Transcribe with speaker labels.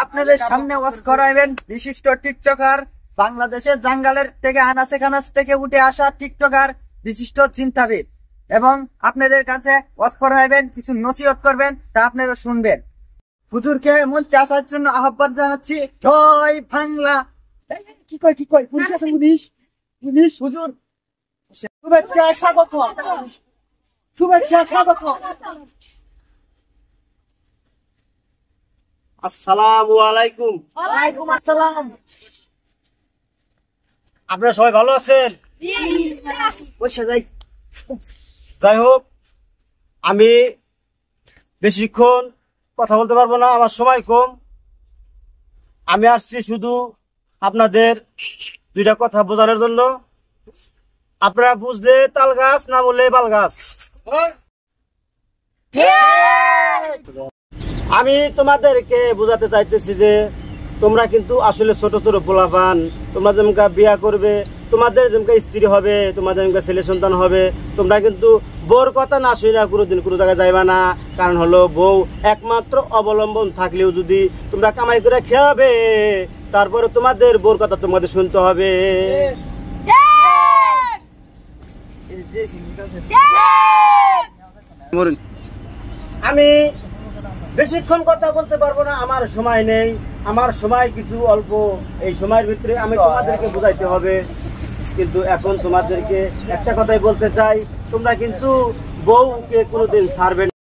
Speaker 1: আপনাদের সামনে ওয়াজ করাইবেন বিশিষ্ট টিকটকার, বাংলাদেশের জাঙ্গালের থেকে আনাচে কানাচ থেকে উঠে আসা টিকটকার, বিশিষ্ট চিন্তাবিদ, এবং আপনাদের কাছে ওয়াজ করাইবেন, কিছু নসিহত করবেন, তা আপনারা শুনবেন। হুজুরকে মঞ্চে আসার জন্য আহ্বান জানাচ্ছি। জয় বাংলা। কি কয় পুলিশ আছে, পুলিশ হুজুর শুভেচ্ছা স্বাগত, শুভেচ্ছা স্বাগত।
Speaker 2: আসসালামু আলাইকুম।
Speaker 1: ওয়ালাইকুম আসসালাম।
Speaker 2: আপনারা সবাই ভালো আছেন? যাই হোক, আমি বেশিক্ষণ কথা বলতে পারবো না, আমার সময় কম। আমি আসছি শুধু আপনাদের দুইটা কথা বোঝানোর জন্য। আপনারা বুঝলে তাল গাছ, না বললে বাল গাছ। আমি তোমাদেরকে বোঝাতে চাইতেছি যে তোমরা কিন্তু আসলে ছোট ছোট পোলাপান। তোমরা যেমন বিয়া করবে, তোমাদের যেমন স্ত্রী হবে, তোমাদের যেমন ছেলে সন্তান হবে, তোমরা কিন্তু বউর কথা না শুনে কোনোদিন কোনো জায়গায় যাইবা না। কারণ হলো, বউ একমাত্র অবলম্বন থাকলেও যদি তোমরা কামাই করে খেয়াবে, তারপরে তোমাদের বউর কথা তোমাদের শুনতে হবে। আমি বেশিক্ষণ কথা বলতে পারবো না, আমার সময় নেই, আমার সময় কিছু অল্প। এই সময়ের ভিতরে আমি তোমাদেরকে বোঝাইতে হবে। কিন্তু এখন তোমাদেরকে একটা কথাই বলতে চাই, তোমরা কিন্তু বউকে কোনোদিন ছাড়বে না।